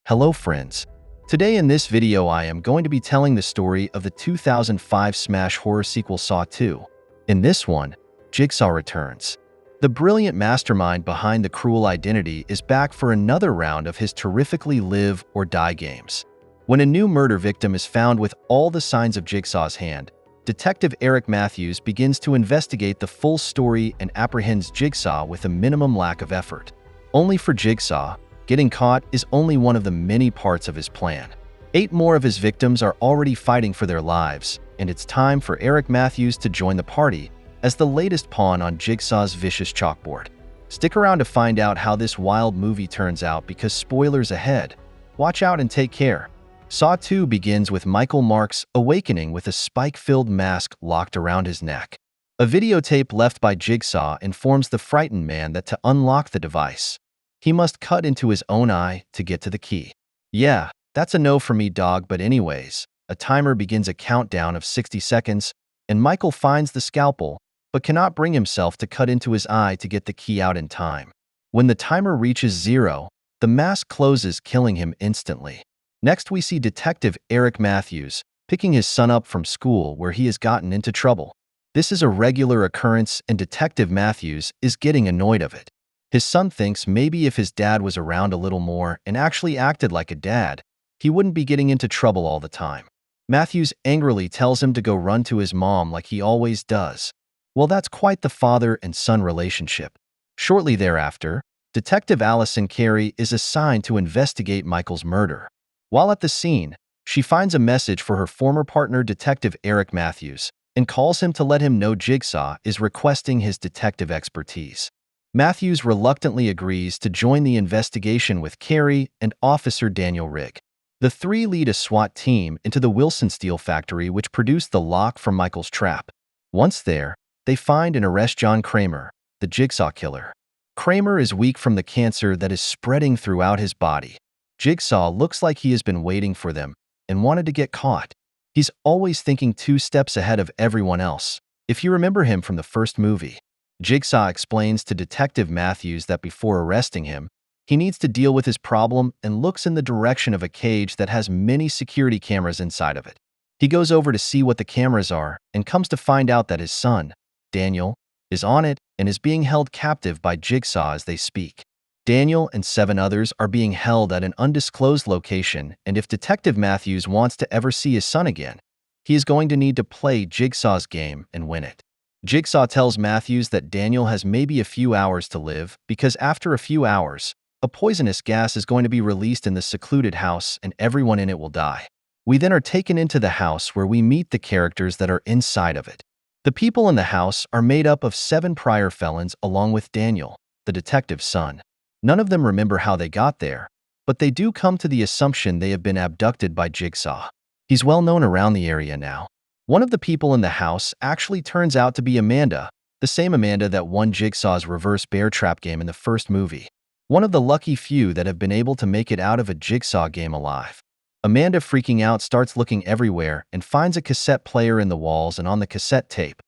Hello friends. Today in this video I am going to be telling the story of the 2005 smash horror sequel Saw 2. In this one, Jigsaw returns. The brilliant mastermind behind the cruel identity is back for another round of his terrifically live or die games. When a new murder victim is found with all the signs of Jigsaw's hand, Detective Eric Matthews begins to investigate the full story and apprehends Jigsaw with a minimum lack of effort. Only for Jigsaw, getting caught is only one of the many parts of his plan. 8 more of his victims are already fighting for their lives, and it's time for Eric Matthews to join the party as the latest pawn on Jigsaw's vicious chalkboard. Stick around to find out how this wild movie turns out because spoilers ahead. Watch out and take care. Saw 2 begins with Michael Marks awakening with a spike-filled mask locked around his neck. A videotape left by Jigsaw informs the frightened man that to unlock the device, he must cut into his own eye to get to the key. Yeah, that's a no for me, dog, but anyways, a timer begins a countdown of 60 seconds, and Michael finds the scalpel, but cannot bring himself to cut into his eye to get the key out in time. When the timer reaches 0, the mask closes, killing him instantly. Next, we see Detective Eric Matthews picking his son up from school where he has gotten into trouble. This is a regular occurrence, and Detective Matthews is getting annoyed of it. His son thinks maybe if his dad was around a little more and actually acted like a dad, he wouldn't be getting into trouble all the time. Matthews angrily tells him to go run to his mom like he always does. Well, that's quite the father and son relationship. Shortly thereafter, Detective Allison Carey is assigned to investigate Michael's murder. While at the scene, she finds a message for her former partner, Detective Eric Matthews, and calls him to let him know Jigsaw is requesting his detective expertise. Matthews reluctantly agrees to join the investigation with Carey and Officer Daniel Rigg. The three lead a SWAT team into the Wilson Steel factory which produced the lock from Michael's trap. Once there, they find and arrest John Kramer, the Jigsaw killer. Kramer is weak from the cancer that is spreading throughout his body. Jigsaw looks like he has been waiting for them and wanted to get caught. He's always thinking 2 steps ahead of everyone else, if you remember him from the first movie. Jigsaw explains to Detective Matthews that before arresting him, he needs to deal with his problem and looks in the direction of a cage that has many security cameras inside of it. He goes over to see what the cameras are and comes to find out that his son, Daniel, is on it and is being held captive by Jigsaw as they speak. Daniel and 7 others are being held at an undisclosed location, and if Detective Matthews wants to ever see his son again, he is going to need to play Jigsaw's game and win it. Jigsaw tells Matthews that Daniel has maybe a few hours to live because after a few hours, a poisonous gas is going to be released in the secluded house and everyone in it will die. We then are taken into the house where we meet the characters that are inside of it. The people in the house are made up of 7 prior felons along with Daniel, the detective's son. None of them remember how they got there, but they do come to the assumption they have been abducted by Jigsaw. He's well known around the area now. One of the people in the house actually turns out to be Amanda, the same Amanda that won Jigsaw's reverse bear trap game in the first movie. One of the lucky few that have been able to make it out of a Jigsaw game alive. Amanda, freaking out, starts looking everywhere and finds a cassette player in the walls, and on the cassette tape,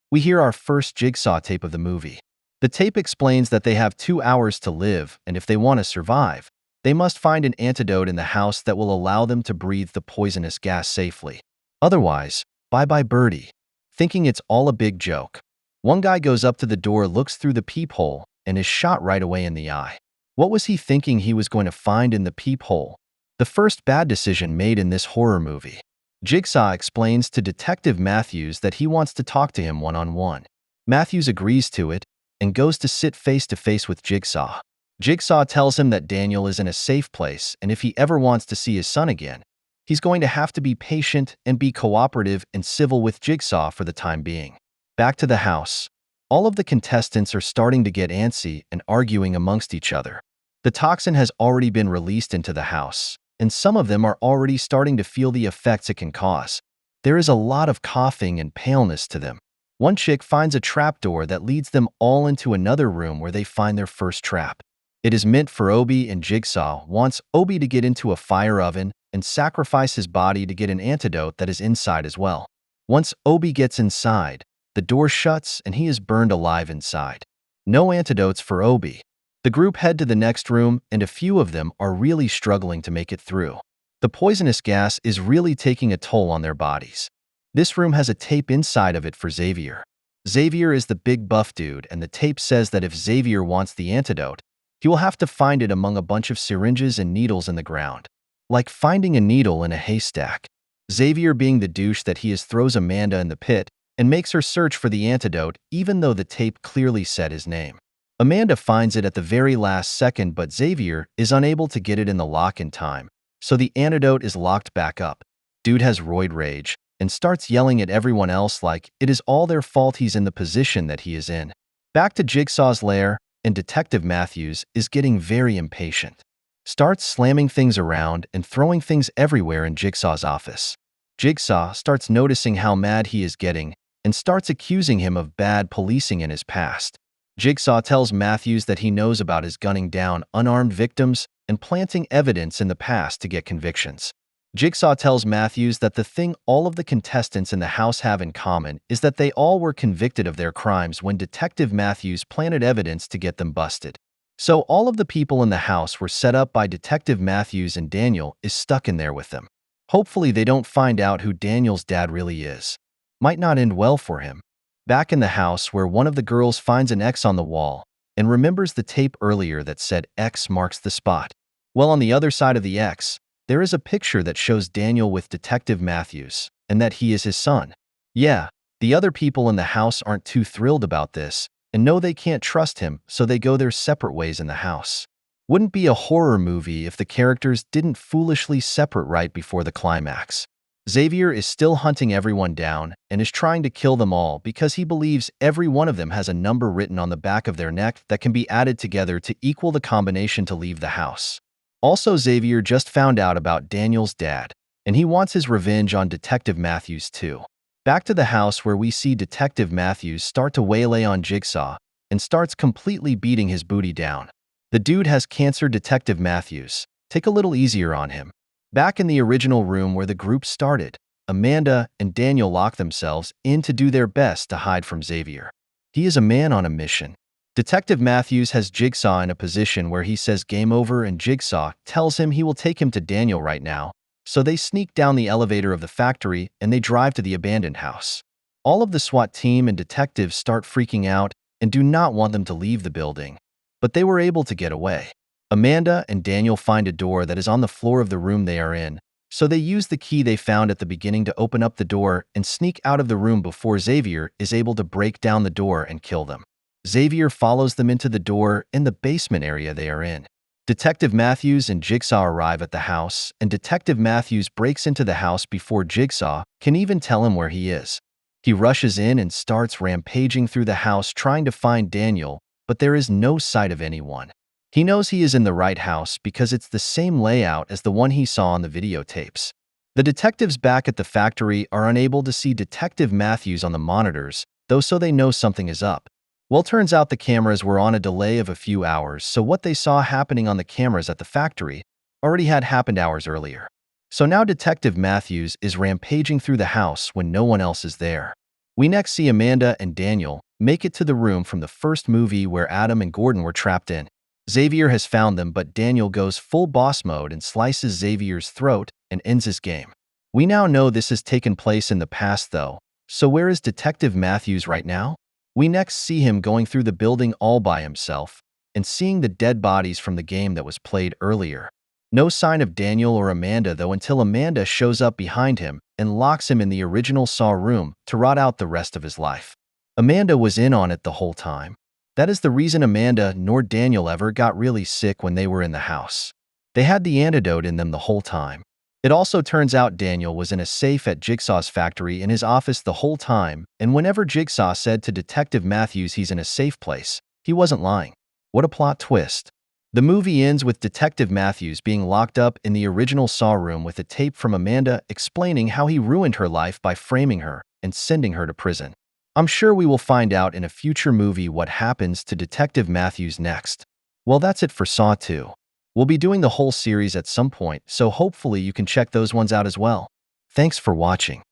we hear our first Jigsaw tape of the movie. The tape explains that they have 2 hours to live, and if they want to survive, they must find an antidote in the house that will allow them to breathe the poisonous gas safely. Otherwise, bye-bye birdie. Thinking it's all a big joke, one guy goes up to the door, looks through the peephole, and is shot right away in the eye. What was he thinking he was going to find in the peephole? The first bad decision made in this horror movie. Jigsaw explains to Detective Matthews that he wants to talk to him one-on-one. Matthews agrees to it and goes to sit face-to-face with Jigsaw. Jigsaw tells him that Daniel is in a safe place, and if he ever wants to see his son again, he's going to have to be patient and be cooperative and civil with Jigsaw for the time being. Back to the house. All of the contestants are starting to get antsy and arguing amongst each other. The toxin has already been released into the house, and some of them are already starting to feel the effects it can cause. There is a lot of coughing and paleness to them. One chick finds a trapdoor that leads them all into another room where they find their first trap. It is meant for Obi, and Jigsaw wants Obi to get into a fire oven and sacrifice his body to get an antidote that is inside as well. Once Obi gets inside, the door shuts and he is burned alive inside. No antidotes for Obi. The group head to the next room, and a few of them are really struggling to make it through. The poisonous gas is really taking a toll on their bodies. This room has a tape inside of it for Xavier. Xavier is the big buff dude, and the tape says that if Xavier wants the antidote, he will have to find it among a bunch of syringes and needles in the ground. Like finding a needle in a haystack. Xavier, being the douche that he is, throws Amanda in the pit and makes her search for the antidote even though the tape clearly said his name. Amanda finds it at the very last second, but Xavier is unable to get it in the lock in time, so the antidote is locked back up. Dude has roid rage and starts yelling at everyone else like it is all their fault he's in the position that he is in. Back to Jigsaw's lair, and Detective Matthews is getting very impatient. Starts slamming things around and throwing things everywhere in Jigsaw's office. Jigsaw starts noticing how mad he is getting and starts accusing him of bad policing in his past. Jigsaw tells Matthews that he knows about his gunning down unarmed victims and planting evidence in the past to get convictions. Jigsaw tells Matthews that the thing all of the contestants in the house have in common is that they all were convicted of their crimes when Detective Matthews planted evidence to get them busted. So all of the people in the house were set up by Detective Matthews, and Daniel is stuck in there with them. Hopefully they don't find out who Daniel's dad really is. Might not end well for him. Back in the house, where one of the girls finds an X on the wall and remembers the tape earlier that said X marks the spot. Well, on the other side of the X, there is a picture that shows Daniel with Detective Matthews, and that he is his son. Yeah, the other people in the house aren't too thrilled about this, and know they can't trust him, so they go their separate ways in the house. Wouldn't be a horror movie if the characters didn't foolishly separate right before the climax. Xavier is still hunting everyone down and is trying to kill them all because he believes every one of them has a number written on the back of their neck that can be added together to equal the combination to leave the house. Also, Xavier just found out about Daniel's dad, and he wants his revenge on Detective Matthews too. Back to the house, where we see Detective Matthews start to waylay on Jigsaw and starts completely beating his booty down. The dude has cancer. Detective Matthews, take a little easier on him. Back in the original room where the group started, Amanda and Daniel lock themselves in to do their best to hide from Xavier. He is a man on a mission. Detective Matthews has Jigsaw in a position where he says game over, and Jigsaw tells him he will take him to Daniel right now. So they sneak down the elevator of the factory and they drive to the abandoned house. All of the SWAT team and detectives start freaking out and do not want them to leave the building, but they were able to get away. Amanda and Daniel find a door that is on the floor of the room they are in, so they use the key they found at the beginning to open up the door and sneak out of the room before Xavier is able to break down the door and kill them. Xavier follows them into the door in the basement area they are in. Detective Matthews and Jigsaw arrive at the house, and Detective Matthews breaks into the house before Jigsaw can even tell him where he is. He rushes in and starts rampaging through the house trying to find Daniel, but there is no sight of anyone. He knows he is in the right house because it's the same layout as the one he saw on the videotapes. The detectives back at the factory are unable to see Detective Matthews on the monitors, though, so they know something is up. Well, turns out the cameras were on a delay of a few hours, so what they saw happening on the cameras at the factory already had happened hours earlier. So now Detective Matthews is rampaging through the house when no one else is there. We next see Amanda and Daniel make it to the room from the first movie where Adam and Gordon were trapped in. Xavier has found them, but Daniel goes full boss mode and slices Xavier's throat and ends his game. We now know this has taken place in the past though, so where is Detective Matthews right now? We next see him going through the building all by himself and seeing the dead bodies from the game that was played earlier. No sign of Daniel or Amanda though, until Amanda shows up behind him and locks him in the original Saw room to rot out the rest of his life. Amanda was in on it the whole time. That is the reason Amanda nor Daniel ever got really sick when they were in the house. They had the antidote in them the whole time. It also turns out Daniel was in a safe at Jigsaw's factory in his office the whole time, and whenever Jigsaw said to Detective Matthews he's in a safe place, he wasn't lying. What a plot twist. The movie ends with Detective Matthews being locked up in the original Saw room with a tape from Amanda explaining how he ruined her life by framing her and sending her to prison. I'm sure we will find out in a future movie what happens to Detective Matthews next. Well, that's it for Saw 2. We'll be doing the whole series at some point, so hopefully you can check those ones out as well. Thanks for watching.